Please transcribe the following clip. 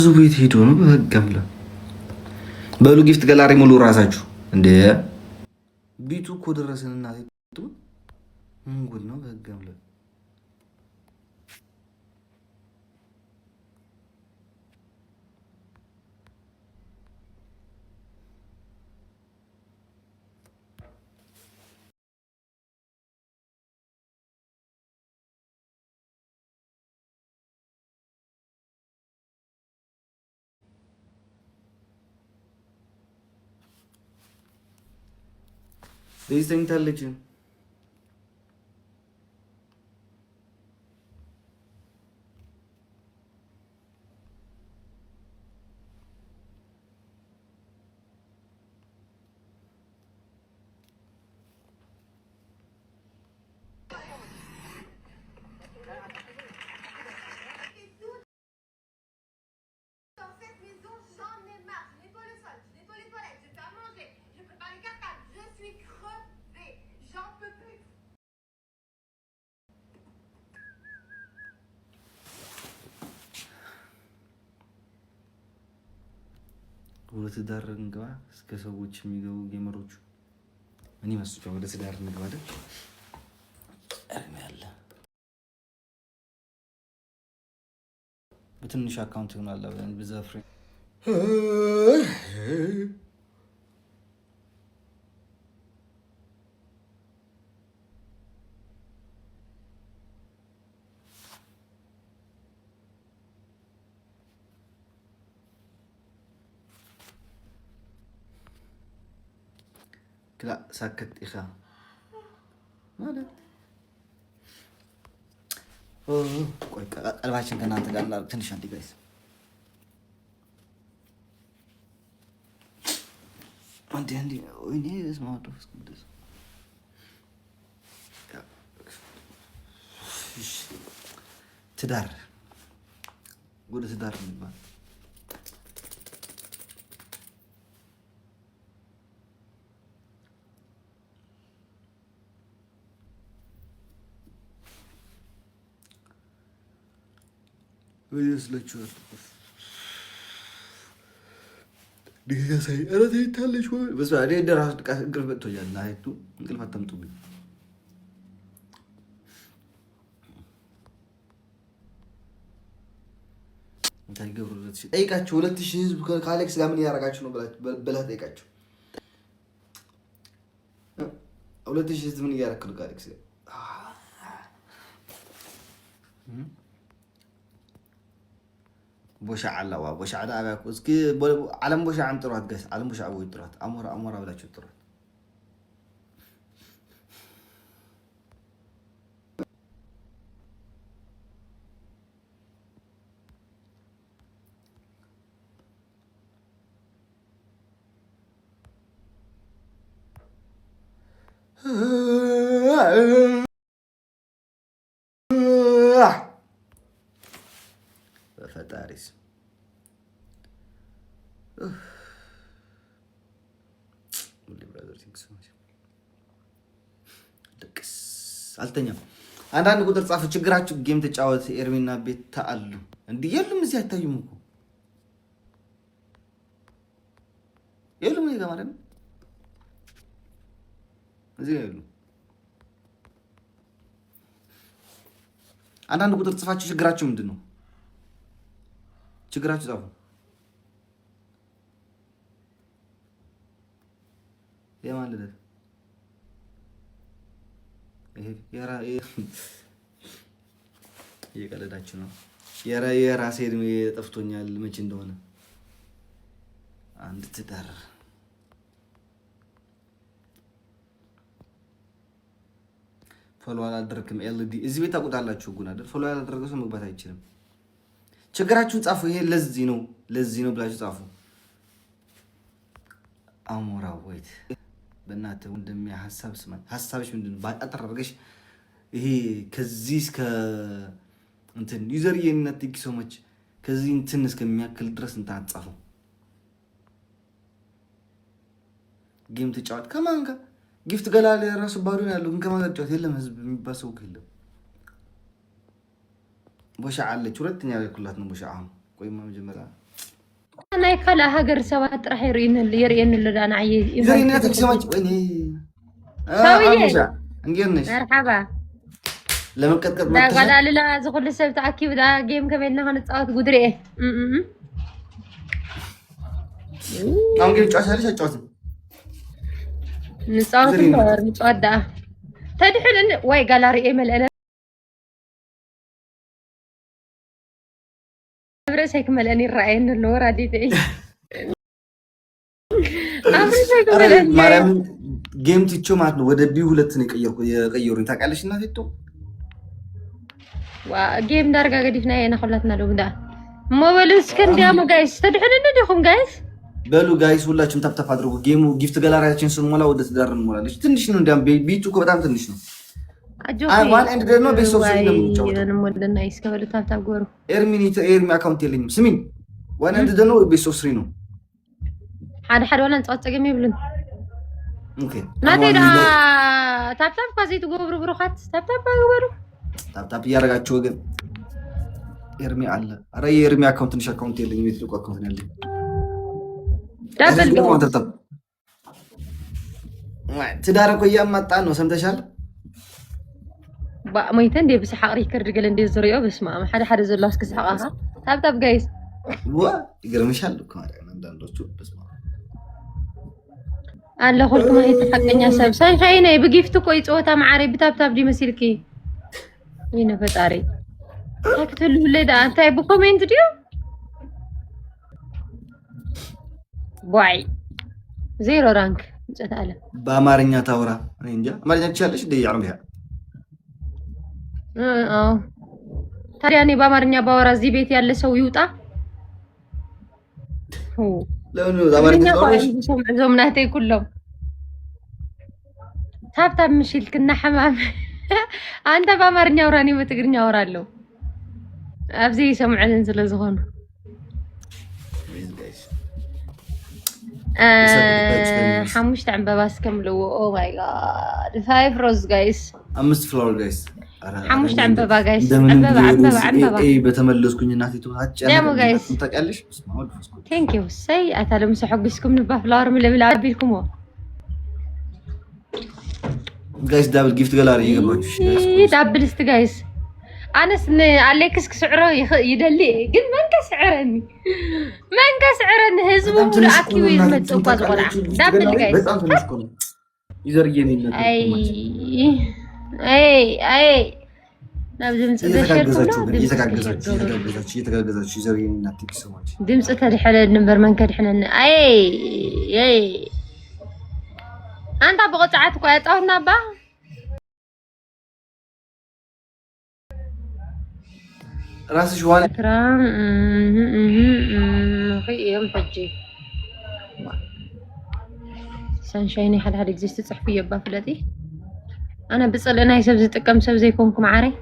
ብዙ ቤት ሄዶ ነው በህገምለ በሉ ጊፍት ገላሪ ሙሉ ራሳችሁ እንደ ቤቱ እኮ ደረሰንና ምን ጉድ ነው በህገምለ ተኝታለች። ወደ ትዳር እንግባ። እስከ ሰዎች የሚገቡ ጌመሮቹ ምን ይመስላችኋል? ወደ ትዳር እንግባ አይደል? እርም ያለ በትንሽ አካውንት ይሆናል ብለን ብዘፍሬ كلا ساكت إخا ماذا؟ قلباشن كنا أنت قال لا تنشان دي بس عندي ويني اسمه توفس كمدس تدار قول تدار من بعد ويسلكوا دقيقة ساي أنا تيجي شوي بس بعدين ده راح قلبت توجع لا هيتو قلبت تمتوبي أنت هيقبل ولا تشي أي كاتشو ولا تشي كالك سلام نيا ركاتشو بلا أي كاتشو ولا تشي زمن نيا ركلو كالك سلام بوشع الله وبوشع ده أبيك وسكي علم بوشع عم تروح تقص علم بوشع أبوي تروح أمور ولا شو تروح فتاريس ولي برادر ثانكس دكس አልተኛም አንዳንድ ቁጥር ጻፉ ችግራችሁ ጌም ተጫወት ኤርሚና ቤት ታአሉ እንዴ የሉም እዚህ አይታዩም እኮ የሉም እዚህ ጋር ማለት ነው እዚህ የሉም አንዳንድ ቁጥር ጽፋችሁ ችግራችሁ ምንድነው ችግራችሁ ጻፉ የማለት የራ የቀለዳችሁ ነው የራሴ እድሜ ጠፍቶኛል መቼ እንደሆነ አንድ ትዳር ፎሎ አላደረክም ኤልዲ እዚህ ቤት ታውቁታላችሁ ጉና አይደል ፎሎ ያላደረገ ሰው መግባት አይችልም ችግራችሁን ጻፉ ይሄ ለዚህ ነው ብላችሁ ጻፉ አሞራ ወይት በእናትህ ወንድሜ ሐሳብ ስማ ሐሳብሽ ምንድነው ባጣጣር አድርገሽ ይሄ ከዚህ እስከ እንትን ዩዘር የነትክ ሶመች ከዚህ እንትን እስከሚያክል ድረስ እንትን አጻፉ ጌም ተጫወት ከማን ጋር ጊፍት ገላለ ራሱ ባዶ ነው ያለው ግን ከማን ጋር ተጫወት የለም ህዝብ የሚባሰው ከለም ቦሻ አለች ሁለተኛ ላይ ኩላት ነው ቦሻ አሁን ቆይማ መጀመሪያ كلا هاجر سوات راح يرين اللي أنا عايز يزرينا تكسمات ويني سوية انجرنش مرحبا لما كتكت لا قال لا زغل السبت أكيد ده جيم كمان هنتقاط قدري نعم جيم تعال ليش تعال نتقاط ده تدحل إن واي قال رأي ملأنا أبرز هيك ملأني الرأيين اللي ورا دي تي أبرز هيك ملأني مرام جيم تيجو معنا ودبي ولتني يغيرون تاكلش الناس يتو وجيم درجة قديفنا هنا خلتنا له ده ما بلوس كان ديامو جايز تدحل إن ديكم جايز بلو جايز ولا كم تبتف أدرو جيمو جيفت جلارة تشين مولا وده تدرن مولا ليش تنشنو دام بيتو كبدام تنشنو وان عند دينو بيسوس أنا مولد النايس كبلو تاب غورو إيرمي أكاونت يلين سمين وان عند دينو بيسوس رينو حد ولا نتقطع جميع بلون اوكي نادي دا تاب كازي تغبرو بروخات تاب غبرو تاب يارغاچو ግን ኤርሚ አለ አረ የኤርሚ አካውንት ንሽ አካውንት የለኝም የትልቁ አካውንት ነው ያለኝ ዳብል ትዳር እኮ እያመጣ ነው ሰምተሻል ባሞይተ እንደ ብስሐቅ ሪከርድ ገለ እንደ ዝሪዮ በስማ ሓደ ዘላስ ክስሐቃha ታብ ጋይስ ይገርምሻል እኮ አንዳንዶቹ በስማ አለ ሁልኩም አይተሐቀኛ ሰብ ሳይሻይነ በጊፍት እኮ ይጾታ ማዓሪ ብታብ ዲ መስልኪ ይነ ፈጣሪ ታክተሉ ለዳ አንታይ በኮሜንት ዲዮ ዋይ ዜሮ ራንክ እንጨታለ በአማርኛ ታወራ እኔ እንጃ አማርኛ ትችላለሽ እንደ ያርምያ ታዲያ እኔ በአማርኛ ባወራ እዚህ ቤት ያለ ሰው ይውጣ ለምን አማርኛ ታወራሽ ዞምናቴ ኩሎም ታብ ምሽልክና حمام አንተ በአማርኛ አውራኒ በትግርኛ አወራለሁ አብዚ ሰምዓልን ስለዝሆነ حمشت عمباس كملو او ماي جاد 5 روز جايز 5 فلور جايز حمشت عمبا جايز عمبا اي بتملسكኝ እናቴ ተዋጭ ታውቃለሽ ቴንክ ዩ ሰይ አታለም ሰሐግስኩም ንባ ፍላወር ምለምላ አቢልኩም ጋይስ ዳብል ጊፍት ገላሪ ይገባችሁ ዳብል ስት ጋይስ أنس عليكس كسعره يدلي قل من كسعرني هزمه ولا أكيد يزمت وقاز ولا دبل جايز بس أنت مشكور يزريني أي نبدأ يتكاغزاتشو يزريني ناتيك سوماج دمس تري حلا النمبر من كد حنا أي أنت بقى ساعات كويس أو نبا راسش وانا كرام في يوم حجي سانشايني حد اكزيست صحفيه بافلتي انا بصل انا يسب زي تقم سب زيكمكم عاري